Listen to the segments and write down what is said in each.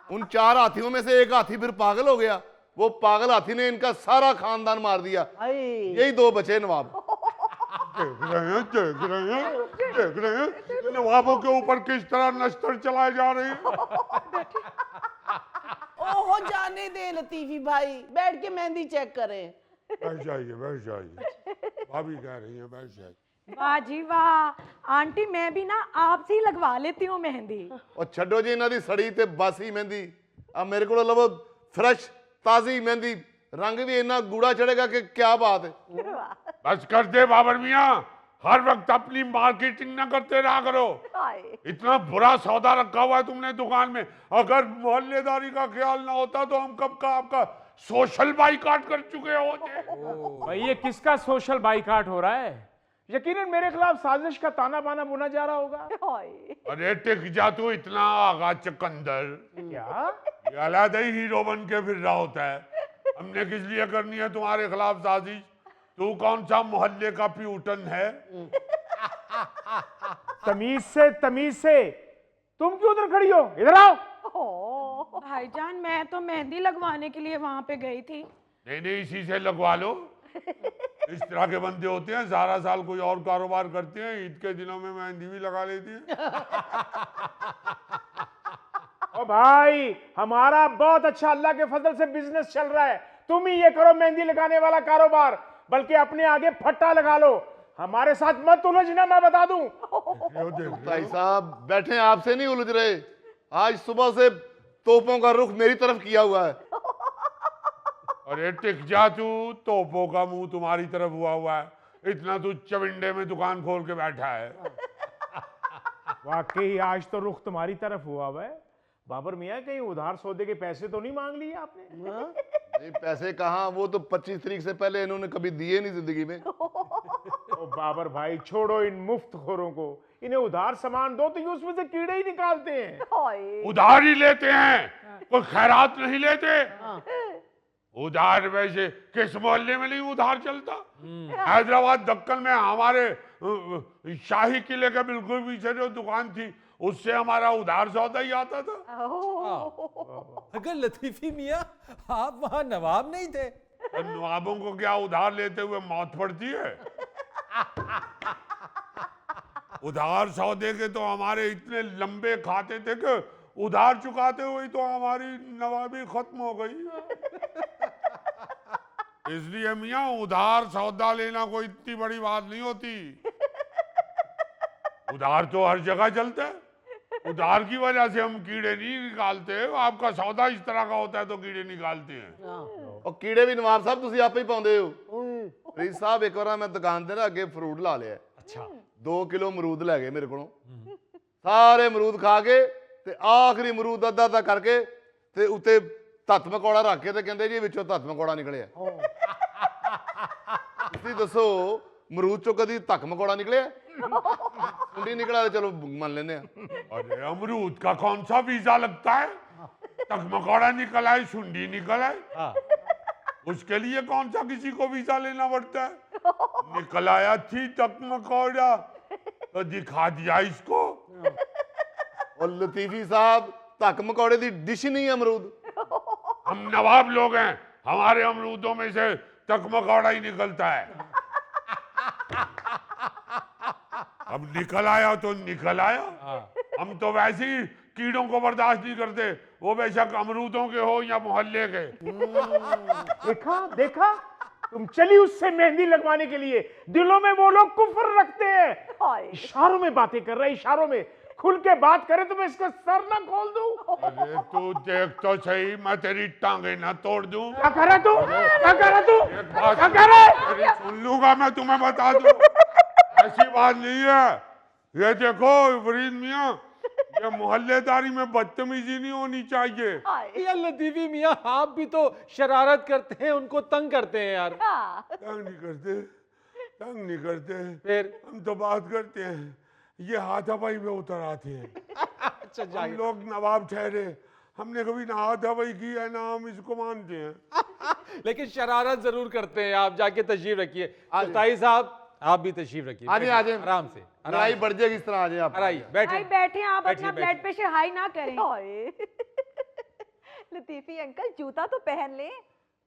उन 4 हाथियों में से एक हाथी फिर पागल हो गया। वो पागल हाथी ने इनका सारा खानदान मार दिया। यही 2 बचे नवाब। देख रहे हैं नवाबों के ऊपर किस तरह नश्तर चलाए जा रहे हैं। ओहो जाने दे लतीफी भाई, बैठ के मेहंदी चेक करें। बैठ जाइए भाभी कह रही हैं बैठ जाइए। वाह जी वाह आंटी, मैं भी ना आपसे ही लगवा लेती हूँ मेहंदी। और छड्डो जी इन्हां दी सड़ी ते बासी मेहंदी, अब मेरे को लवो फ्रेश ताजी मेहंदी, रंग भी इतना गूढ़ा चढ़ेगा कि क्या बात है। बस कर दे बाबर मियाँ, हर वक्त अपनी मार्केटिंग ना करते रहा करो। इतना बुरा सौदा रखा हुआ है तुमने दुकान में, अगर मोहल्लेदारी का ख्याल ना होता तो हम कब का आपका सोशल बाइकाट कर चुके होते। भाई ये किसका सोशल बाइकाट हो रहा है? यकीनन मेरे खिलाफ साजिश का ताना बाना बुना जा रहा होगा। अरे टिक जा तू, इतना आगा चकंदर क्या ये अलग ही हीरो बन के फिर रहा होता है। हमने किस लिए करनी है तुम्हारे खिलाफ साजिश? तू कौन सा मोहल्ले का प्यूटन है? तमीज से तुम क्यों उधर खड़ी हो? इधर आओ। भाईजान मैं तो मेहंदी लगवाने के लिए वहां पे गई थी। नहीं इसी से लगवा लो। इस तरह के बंदे होते हैं, सारा साल कोई और कारोबार करते हैं, ईद के दिनों में मेहंदी भी लगा लेती है। ओ भाई हमारा बहुत अच्छा अल्लाह के फजल से बिजनेस चल रहा है, तुम ही ये करो मेहंदी लगाने वाला कारोबार, बल्कि अपने आगे फट्टा लगा लो, हमारे साथ मत उलझना, मैं बता दूं। भाई साहब बैठे, आपसे नहीं उलझ रहे। आज सुबह से तोपों का रुख मेरी तरफ किया हुआ है। अरे टिक जा तू, तोपों का मुंह तुम्हारी तरफ हुआ है, इतना तू चविंडे में दुकान खोल के बैठा है। वाकई आज तो रुख तुम्हारी तरफ हुआ है। बाबर मियाँ कहीं उधार सौदे के पैसे तो नहीं मांग लिए आपने? नहीं पैसे कहाँ, वो तो 25 तारीख से पहले इन्होंने कभी दिए नहीं जिंदगी में। ओ बाबर भाई छोड़ो इन मुफ्त खोरों को, इन्हें उधार सामान दो तो ये उसमें से कीड़े ही निकालते हैं। उधार ही लेते हैं, कोई खैरात नहीं लेते। उधार वैसे किस मोहल्ले में नहीं उधार चलता? हैदराबाद दक्कन में हमारे शाही किले के बिल्कुल पीछे जो दुकान थी, उससे हमारा उधार सौदा ही आता था। अगर लतीफी मियाँ आप वहां नवाब नहीं थे तो नवाबों को क्या उधार लेते हुए मौत पड़ती है? उधार सौदे के तो हमारे इतने लंबे खाते थे कि उधार चुकाते हुए तो हमारी नवाबी खत्म हो गई। इसलिए मियाँ उधार सौदा लेना कोई इतनी बड़ी बात नहीं होती। उधार तो हर जगह चलता है, उधार की वजह से हम कीड़े नहीं निकालते। आपका सौदा इस तरह का होता है तो कीड़े निकालते हैं। और कीड़े भी नवाब साहब तुसी आप ही पाਉਂਦੇ ਹੋ। ਰੀਸ ਸਾਹਿਬ ਇੱਕ ਵਾਰ ਮੈਂ ਦੁਕਾਨ ਤੇ ਨਾ ਅੱਗੇ ਫਰੂਟ ਲਾ ਲਿਆ। अच्छा 2 ਕਿਲੋ ਅਮਰੂਦ ਲੈ ਗਏ ਮੇਰੇ ਕੋਲੋਂ, ਸਾਰੇ ਅਮਰੂਦ ਖਾ ਕੇ ਤੇ ਆਖਰੀ ਅਮਰੂਦ ਅੱਧਾ ਕਰਕੇ ਤੇ ਉੱਤੇ ਧੱਤ ਮਕੌੜਾ ਰੱਖ ਕੇ ਤੇ ਕਹਿੰਦੇ ਜੀ ਵਿੱਚੋਂ ਧੱਤ ਮਕੌੜਾ ਨਿਕਲਿਆ। ਤੁਸੀਂ ਦੱਸੋ ਅਮਰੂਦ ਚੋਂ ਕਦੀ ਧੱਕ ਮਕੌੜਾ ਨਿਕਲਿਆ? सुंडी निकला तो चलो मान लेने। अरे अमरूद का कौन सा वीजा लगता है? तक मकौड़ा निकल आए, सुंडी निकल आए, उसके लिए कौन सा किसी को वीजा लेना पड़ता है? निकल आया थी तक मकौड़ा तो दिखा दिया इसको। और लतीफी साहब धक मकौड़े की डिश नहीं है अमरूद। हम नवाब लोग हैं, हमारे अमरूदों में से तक मकौड़ा ही निकलता है। अब निकल आया तो निकल आया, हम तो वैसे ही कीड़ों को बर्दाश्त नहीं करते, वो बेशक अमरूदों के हो या मोहल्ले के। देखा तुम चली उससे मेहंदी लगवाने के लिए, दिलों में वो लोग कुफ्र रखते हैं, इशारों में बातें कर रहे हैं, इशारों में। खुल के बात करे तो मैं इसका सर ना खोल दूं। अरे तू देख तो सही, मैं तेरी टांगे ना तोड़ दूं। क्या कर रहा तू? क्या कर रहा तू? एक बात क्या कर रहा है? अरे सुन लूंगा मैं, तुम्हें बता दूं। ऐसी बात नहीं है। ये देखो फरीद मियाँ, ये मोहल्लेदारी में बदतमीजी नहीं होनी चाहिए। यार लतीफी मियाँ आप भी तो शरारत करते हैं, उनको तंग करते हैं यार। तंग नहीं करते फिर हम तो बात करते हैं, ये हाथापाई में उतर आते हैं। अच्छा हम लोग नवाब ठहरे, हमने कभी ना हाथापाई की है ना हम इसको मानते हैं। लेकिन शरारत जरूर करते हैं आप। जाके तशरीफ रखिए। ताई साहब आप भी तशरीफ रखिए। आ जाए आराम से, लड़ाई बढ़ जाएगी इस तरह। आ जाए आप, आइए बैठे भाई बैठे, आप बैठिए, अपना ब्लड प्रेशर हाई ना करें। लतीफी अंकल जूता तो पहन ले।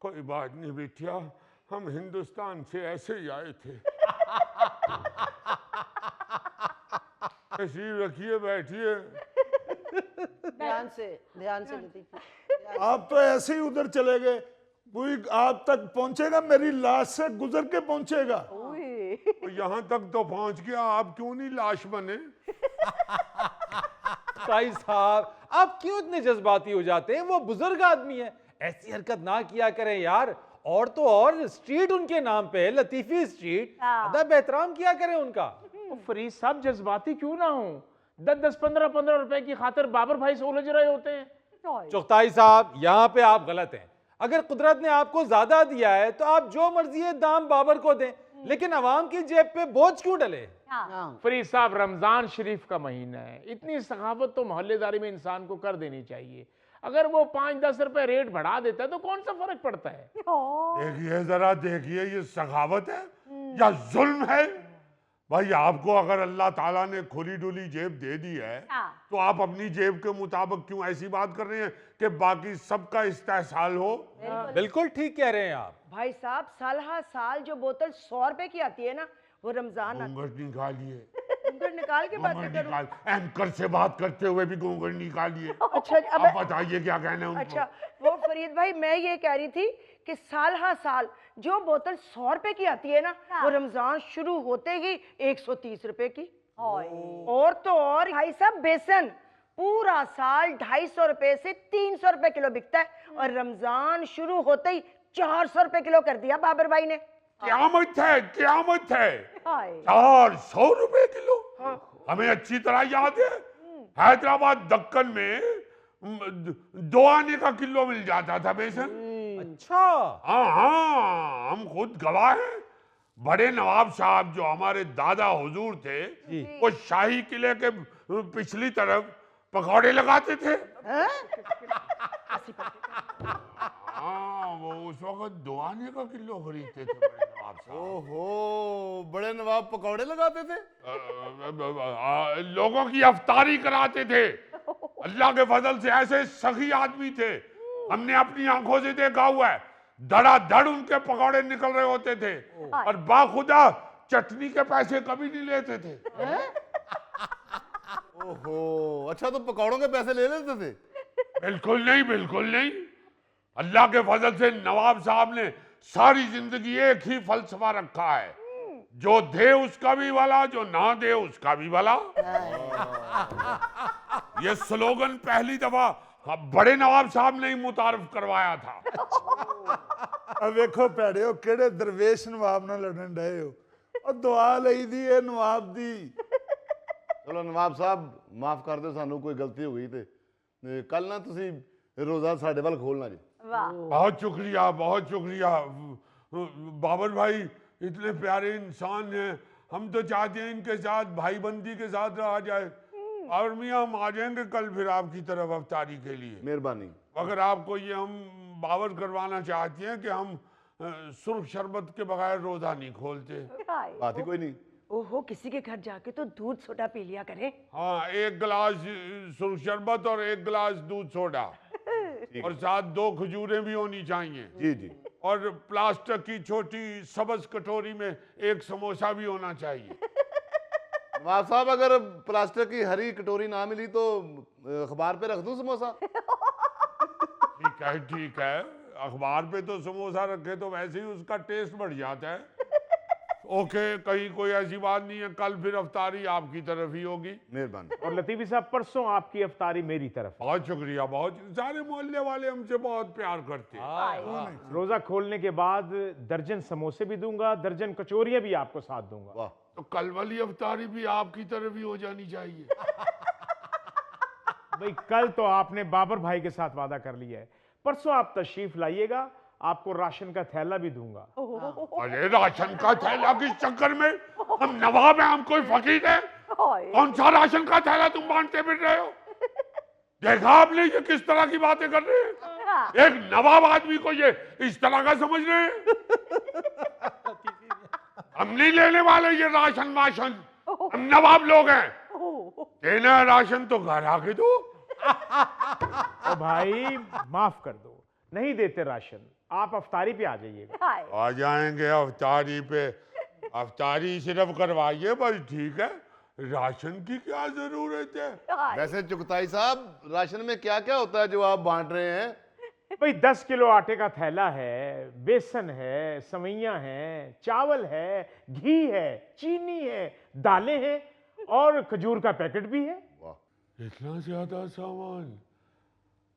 कोई बात नहीं बिटिया, हम हिंदुस्तान से ऐसे ही आए थे। तशरीफ रखिए, बैठिए। ध्यान से लतीफी। आप तो ऐसे ही उधर चले गए, कोई आप तक पहुंचेगा, मेरी लाश से गुजर के पहुंचेगा। तो यहाँ तक तो पहुँच गया, आप क्यों नहीं लाश बने? ताई साहब, आप क्यों इतने जज्बाती हो जाते हैं? वो बुजुर्ग आदमी है, ऐसी हरकत ना किया करें यार। और तो और स्ट्रीट उनके नाम पे है, लतीफी स्ट्रीट। अदब एहतराम किया करें उनका। फरीद साहब जज्बाती क्यों ना हो, 10-10, 15-15 रुपए की खातिर बाबर भाई से उलझ रहे होते हैं। चुगताई साहब, यहाँ पे आप गलत हैं। अगर कुदरत ने आपको ज्यादा दिया है तो आप जो मर्जी है दाम बाबर को दें, लेकिन अवाम की जेब पे बोझ क्यों डले? फरीद साहब, रमजान शरीफ का महीना है, इतनी सखावत तो मोहल्लेदारी में इंसान को कर देनी चाहिए। अगर वो 5-10 रुपए रेट बढ़ा देता है तो कौन सा फर्क पड़ता है? देखिए जरा, देखिए, ये सखावत है या जुल्म है? भाई आपको अगर अल्लाह ताला ने खुली डुली जेब दे दी है तो आप अपनी जेब के मुताबिक क्यों ऐसी बात कर रहे हैं कि बाकी सबका इस्तेहसाल हो? बिल्कुल ठीक कह रहे हैं आप। भाई साहब, साल हर साल जो बोतल 100 रुपए की आती है ना, वो रमजान घूंघट निकालिए, घूंघट निकाल के बातें घूंघट करूं। निकाल। एंकर से बात करते हुए भी घूंघट निकालिए। अच्छा, अब बताइए क्या कहना है उनको? अच्छा, वो फरीद भाई, मैं ये कह रही थी कि साल हर साल जो बोतल 100 रुपए की आती है ना, वो रमजान शुरू होते ही 130 रुपए की। और तो और भाई साहब, बेसन पूरा साल 250 रुपए से 300 रुपए किलो बिकता है, और रमजान शुरू होते ही 400 रुपए किलो कर दिया बाबर भाई ने। क्यामत है, क्यामत है। 400 रुपए किलो? हमें अच्छी तरह याद है, हैदराबाद दक्कन में 2 आने का किलो मिल जाता था बेसन। अच्छा, हाँ हाँ, हम खुद गवाह हैं। बड़े नवाब साहब जो हमारे दादा हुजूर थे, वो शाही किले के पिछली तरफ पकौड़े लगाते थे। हाँ, वो उस वक्त 2 आने का किलो खरीदते थे बड़े नवाब साहब। ओहो, बड़े नवाब पकौड़े लगाते थे? लोगों की अफ्तारी कराते थे। अल्लाह के फजल से ऐसे सखी आदमी थे, हमने अपनी आंखों से देखा हुआ है। धड़ाधड़ उनके पकौड़े निकल रहे होते थे, और बाखुदा चटनी के पैसे कभी नहीं लेते थे। ओहो, अच्छा, तो पकौड़ों के पैसे ले लेते थे? बिल्कुल नहीं, बिल्कुल नहीं। अल्लाह के फजल से नवाब साहब ने सारी जिंदगी एक ही फलसफा रखा है, जो दे उसका भी भला, जो ना दे उसका भी भला। ये स्लोगन पहली दफा बड़े नवाब साहब ने ही मुतारफ करवाया था। अब वेखो भैड़े हो, केड़े दरवेश नवाब नाल लड़न डए हो, और दुआ लई दी है नवाब दी। चलो नवाब साहब, माफ कर दो, सानू कोई गलती हो गई ते कल ना तुसी रोजा साडे वाल खोलना जी। बहुत शुक्रिया, बहुत शुक्रिया। बाबर भाई इतने प्यारे इंसान हैं, हम तो चाहते हैं इनके साथ भाईबंदी के साथ रहा जाए। और मियाँ, हम आ जाएंगे कल फिर आपकी तरफ अफ्तारी के लिए। मेहरबानी। अगर आपको ये हम बावर करवाना चाहते हैं कि हम सुर्ख शरबत के बगैर रोजा नहीं खोलते। बात ही कोई नहीं। ओहो, किसी के घर जाके तो दूध सोडा पी लिया करें। हाँ, 1 गिलास सुर्ख शरबत और 1 गिलास दूध सोडा, और साथ 2 खजूरें भी होनी चाहिए। जी जी। और प्लास्टिक की छोटी सबज कटोरी में 1 समोसा भी होना चाहिए। नवाब साहब, अगर प्लास्टिक की हरी कटोरी ना मिली तो अखबार पे रख दूं समोसा? ठीक है, ठीक है। अखबार पे तो समोसा रखे तो वैसे ही उसका टेस्ट बढ़ जाता है। ओके, कहीं कोई ऐसी बात नहीं है। कल फिर अफ्तारी आपकी तरफ ही होगी। मेहरबानी। और लतीफी साहब, परसों आपकी अफ्तारी मेरी तरफ। बहुत शुक्रिया, बहुत। सारे मोहल्ले वाले हमसे बहुत प्यार करते हैं। रोजा खोलने के बाद दर्जन समोसे भी दूंगा, दर्जन कचौरियां भी आपको साथ दूंगा। वाह, तो कल वाली अफ्तारी भी आपकी तरफ ही हो जानी चाहिए। भाई, कल तो आपने बाबर भाई के साथ वादा कर लिया है, परसों आप तशरीफ लाइएगा, आपको राशन का थैला भी दूंगा। अरे राशन का थैला किस चक्कर में? हम नवाब हैं, हम कोई फकीर हैं? कौन सा राशन का थैला तुम बांटते फिर रहे हो? देखा आपने ये किस तरह की बातें कर रहे हैं? एक नवाब आदमी को ये इस तरह का समझ रहे हैं? हम नहीं लेने वाले ये राशन वाशन, हम नवाब लोग हैं। देना है राशन तो घर आके दो। ओ भाई माफ कर दो, नहीं देते राशन, आप अफ्तारी पे आ जाइएगा। आ जाएंगे अफ्तारी पे। अफ्तारी सिर्फ करवाइए बस, ठीक है, राशन की क्या जरूरत है। वैसे चुगताई साहब, राशन में क्या क्या होता है जो आप बांट रहे हैं? भाई 10 किलो आटे का थैला है, बेसन है, सवैयां हैं, चावल है, घी है, चीनी है, दालें हैं और खजूर का पैकेट भी है। इतना ज्यादा सामान?